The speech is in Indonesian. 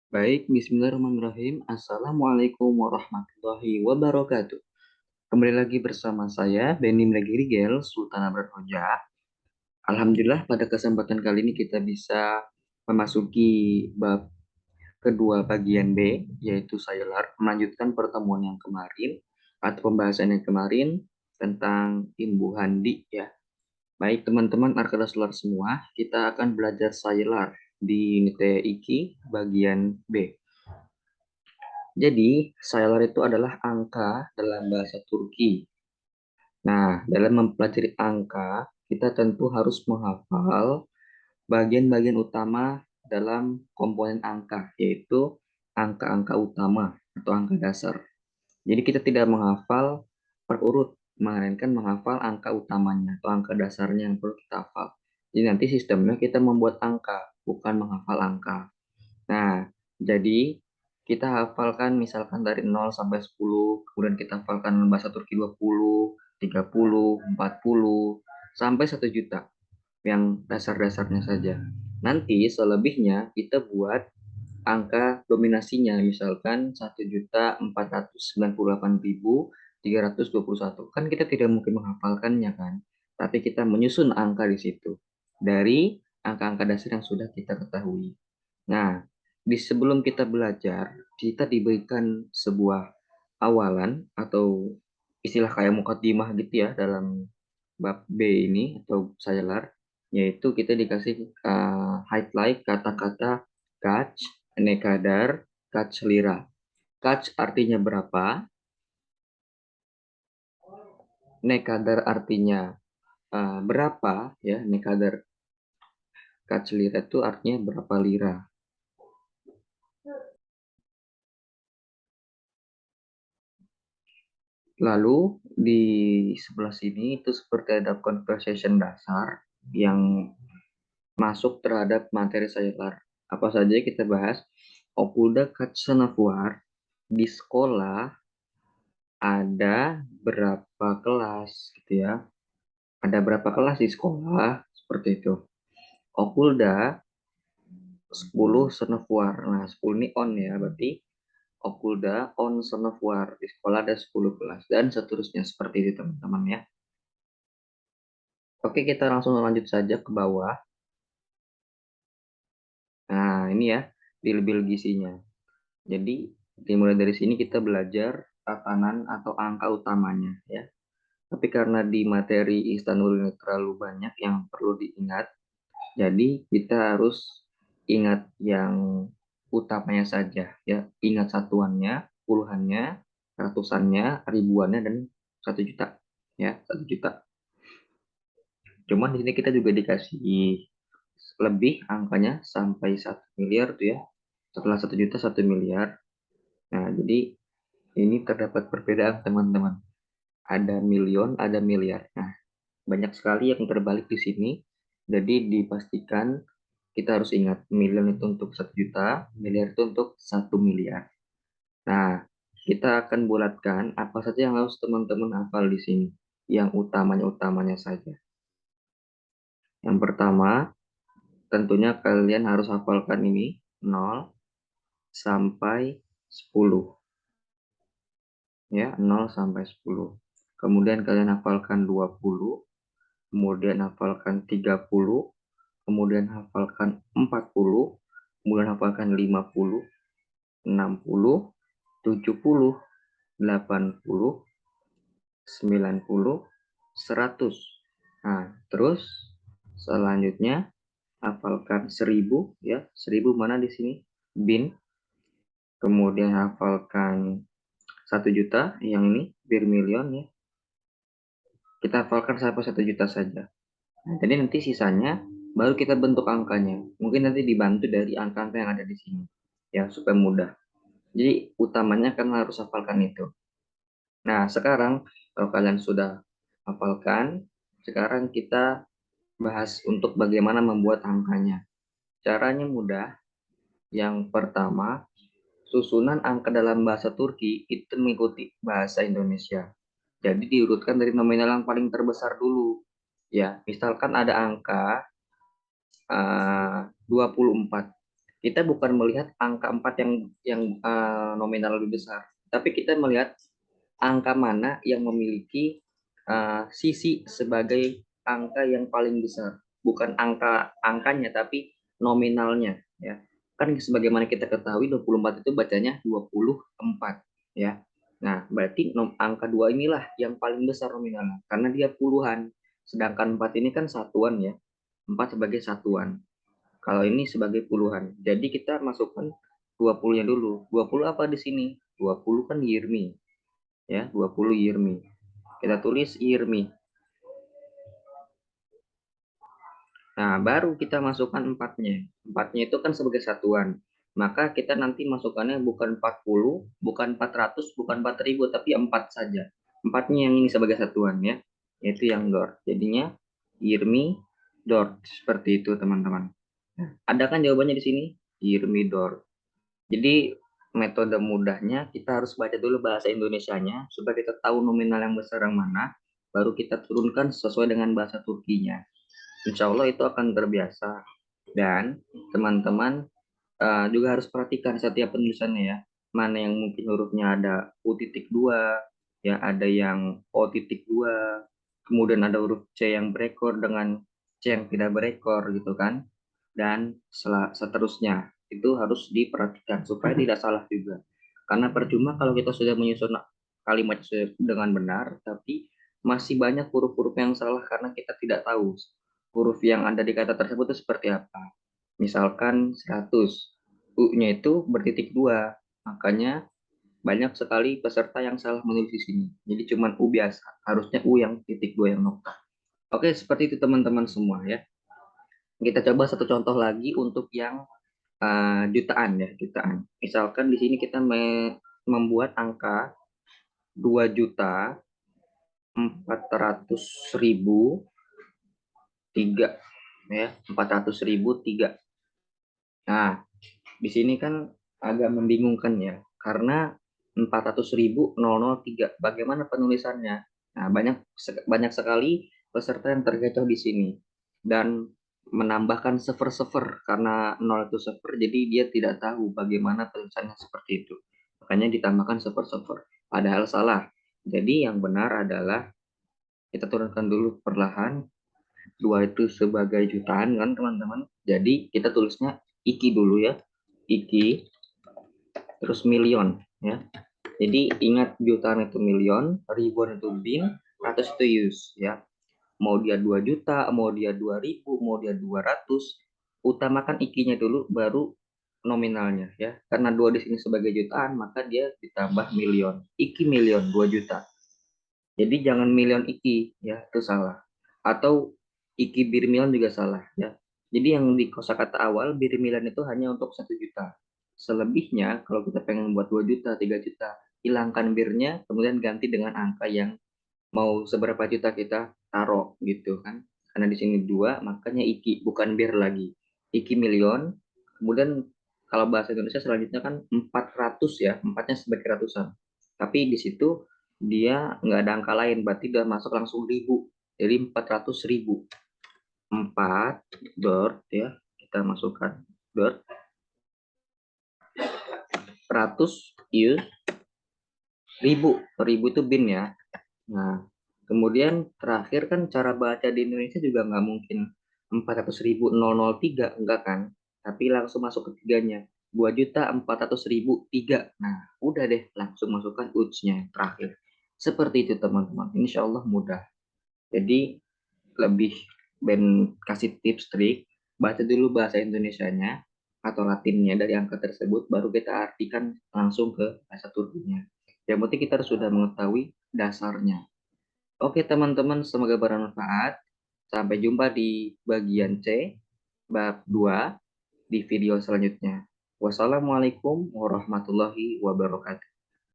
Baik, bismillahirrahmanirrahim. Assalamualaikum warahmatullahi wabarakatuh. Kembali lagi bersama saya, Benny Mlegirigel, Sultan Abrar Hoja. Alhamdulillah, pada kesempatan kali ini kita bisa memasuki bab kedua bagian B, yaitu Sayular, melanjutkan pertemuan yang kemarin, atau pembahasan yang kemarin, tentang imbuhan di, ya. Baik, teman-teman Arkadasolar semua, kita akan belajar Sayular di unit IKI bagian B. Jadi, sayılar itu adalah angka dalam bahasa Turki. Nah, dalam mempelajari angka, kita tentu harus menghafal bagian-bagian utama dalam komponen angka, yaitu angka-angka utama atau angka dasar. Jadi, kita tidak menghafal per urut, melainkan menghafal angka utamanya atau angka dasarnya yang perlu kita hafal. Jadi, nanti sistemnya kita membuat angka, bukan menghafal angka. Nah, jadi kita hafalkan misalkan dari 0 sampai 10, kemudian kita hafalkan bahasa Turki 20, 30, 40, sampai 1 juta yang dasar-dasarnya saja. Nanti selebihnya kita buat angka dominasinya, misalkan 1.498.321. Kan kita tidak mungkin menghafalkannya kan, tapi kita menyusun angka di situ dari angka-angka dasar yang sudah kita ketahui. Nah, sebelum kita belajar, kita diberikan sebuah awalan atau istilah kayak mukaddimah gitu ya dalam bab B ini atau saylar, yaitu kita dikasih highlight kata-kata kaç, nekadar, kaç lira. Kaç artinya berapa, nekadar artinya berapa ya, nekadar kaç lira itu artinya berapa lira. Lalu di sebelah sini itu seperti ada conversation dasar yang masuk terhadap materi sayular. Apa saja kita bahas? Okulda Katsanafuar, di sekolah ada berapa kelas gitu ya. Ada berapa kelas di sekolah seperti itu. Okulda 10 senefuar. Nah, 10 ini on ya, berarti Okulda on senefuar. Di sekolah ada 10 kelas dan seterusnya seperti itu teman-teman ya. Oke, kita langsung lanjut saja ke bawah. Nah, ini ya, bil-bil gisinya. Jadi, dimulai dari sini kita belajar tatanan atau angka utamanya ya. Tapi karena di materi Istanbul ini terlalu banyak yang perlu diingat, jadi kita harus ingat yang utamanya saja ya. Ingat satuannya, puluhannya, ratusannya, ribuannya, dan 1 juta ya, 1 juta. Cuman di sini kita juga dikasih lebih angkanya sampai 1 miliar tuh ya. Setelah 1 juta 1 miliar. Nah, jadi ini terdapat perbedaan teman-teman. Ada milion, ada miliar. Nah, banyak sekali yang terbalik di sini. Jadi dipastikan kita harus ingat milion itu untuk 1 juta, miliar itu untuk 1 miliar. Nah, kita akan bulatkan apa saja yang harus teman-teman hafal di sini. Yang utamanya-utamanya saja. Yang pertama, tentunya kalian harus hafalkan ini 0 sampai 10. Ya, 0 sampai 10. Kemudian kalian hafalkan 20, kemudian hafalkan 30, kemudian hafalkan 40, kemudian hafalkan 50, 60, 70, 80, 90, 100. Nah, terus selanjutnya hafalkan 1000 ya. 1000 mana di sini? Bin. Kemudian hafalkan 1 juta, yang ini bir million ya. Kita hafalkan sampai 1 juta saja. Nah, jadi nanti sisanya baru kita bentuk angkanya. Mungkin nanti dibantu dari angka-angka yang ada di sini. Ya, supaya mudah. Jadi utamanya kan harus hafalkan itu. Nah, sekarang kalau kalian sudah hafalkan, sekarang kita bahas untuk bagaimana membuat angkanya. Caranya mudah. Yang pertama, susunan angka dalam bahasa Turki itu mengikuti bahasa Indonesia. Jadi diurutkan dari nominal yang paling terbesar dulu. Ya, misalkan ada angka 24. Kita bukan melihat angka 4 yang nominal lebih besar, tapi kita melihat angka mana yang memiliki sisi sebagai angka yang paling besar, bukan angkanya tapi nominalnya ya. Kan sebagaimana kita ketahui 24 itu bacanya 24 ya. Nah, berarti angka 2 inilah yang paling besar nominalnya karena dia puluhan. Sedangkan 4 ini kan satuan ya. 4 sebagai satuan. Kalau ini sebagai puluhan. Jadi kita masukkan 20-nya dulu. 20 apa di sini? 20 kan year me ya, 20 year me. Kita tulis year me. Nah, baru kita masukkan 4-nya. 4-nya itu kan sebagai satuan. Maka kita nanti masukkannya bukan 40, bukan 400, bukan 4000, tapi 4 saja. 4-nya yang ini sebagai satuan ya, yaitu yang dot. Jadinya year me dot. Seperti itu teman-teman. Nah, ada kan jawabannya di sini? Year me dot. Jadi metode mudahnya kita harus baca dulu bahasa Indonesianya supaya kita tahu nominal yang besar yang mana, baru kita turunkan sesuai dengan bahasa Turkinya. Insya Allah itu akan terbiasa. Dan teman-teman juga harus perhatikan setiap penulisannya ya. Mana yang mungkin hurufnya ada U.2, ya ada yang O.2, kemudian ada huruf C yang berekor dengan C yang tidak berekor gitu kan. Dan seterusnya itu harus diperhatikan supaya tidak salah juga. Karena percuma kalau kita sudah menyusun kalimat dengan benar, tapi masih banyak huruf-huruf yang salah karena kita tidak tahu huruf yang ada di kata tersebut itu seperti apa. Misalkan 100, U-nya itu bertitik 2, makanya banyak sekali peserta yang salah menulis di sini. Jadi cuma U biasa, harusnya U yang titik 2 yang nokta. Oke, seperti itu teman-teman semua ya. Kita coba satu contoh lagi untuk yang jutaan ya, jutaan. Misalkan di sini kita membuat angka 2.400.003 ya, 400.003. Nah, di sini kan agak membingungkan ya, karena 400.003. Bagaimana penulisannya? Nah, banyak sekali peserta yang terkecoh di sini dan menambahkan sever-sever karena 0 itu sever, jadi dia tidak tahu bagaimana tulisannya seperti itu. Makanya ditambahkan sever-sever. Padahal salah. Jadi yang benar adalah kita turunkan dulu perlahan. 2 itu sebagai jutaan kan teman-teman. Jadi kita tulisnya iki dulu ya. Iki terus million ya. Jadi ingat jutaan itu million, ribuan itu bin, ratus itu use ya. Mau dia 2 juta, mau dia 2.000, mau dia 200, utamakan ikinya dulu baru nominalnya ya. Karena 2 di sini sebagai jutaan, maka dia ditambah million. Iki million 2 juta. Jadi jangan million iki ya, itu salah. Atau iki bir million juga salah ya. Jadi yang di kosakata awal bir million itu hanya untuk 1 juta. Selebihnya kalau kita pengen buat 2 juta, 3 juta, hilangkan birnya kemudian ganti dengan angka yang mau seberapa juta kita taruh gitu kan. Karena di sini 2 makanya iki bukan bir lagi. Iki million. Kemudian kalau bahasa Indonesia selanjutnya kan 400 ya, empatnya sebagai ratusan. Tapi di situ dia nggak ada angka lain, berarti udah masuk langsung ribu. Jadi 400.000. 4 dot ya, kita masukkan dot 100 use ribu. Ribu itu bin ya. Nah, kemudian terakhir kan cara baca di Indonesia juga nggak mungkin 400.003, enggak kan? Tapi langsung masuk ketiganya. 2.400.003. Nah, udah deh, langsung masukkan uj-nya terakhir. Seperti itu teman-teman. Insya Allah mudah. Jadi lebih Ben kasih tips trik, baca dulu bahasa Indonesianya atau Latinnya dari angka tersebut, baru kita artikan langsung ke bahasa Turkinya. Yang penting kita sudah mengetahui dasarnya. Oke teman-teman, semoga bermanfaat. Sampai jumpa di bagian C, bab 2 di video selanjutnya. Wassalamualaikum warahmatullahi wabarakatuh.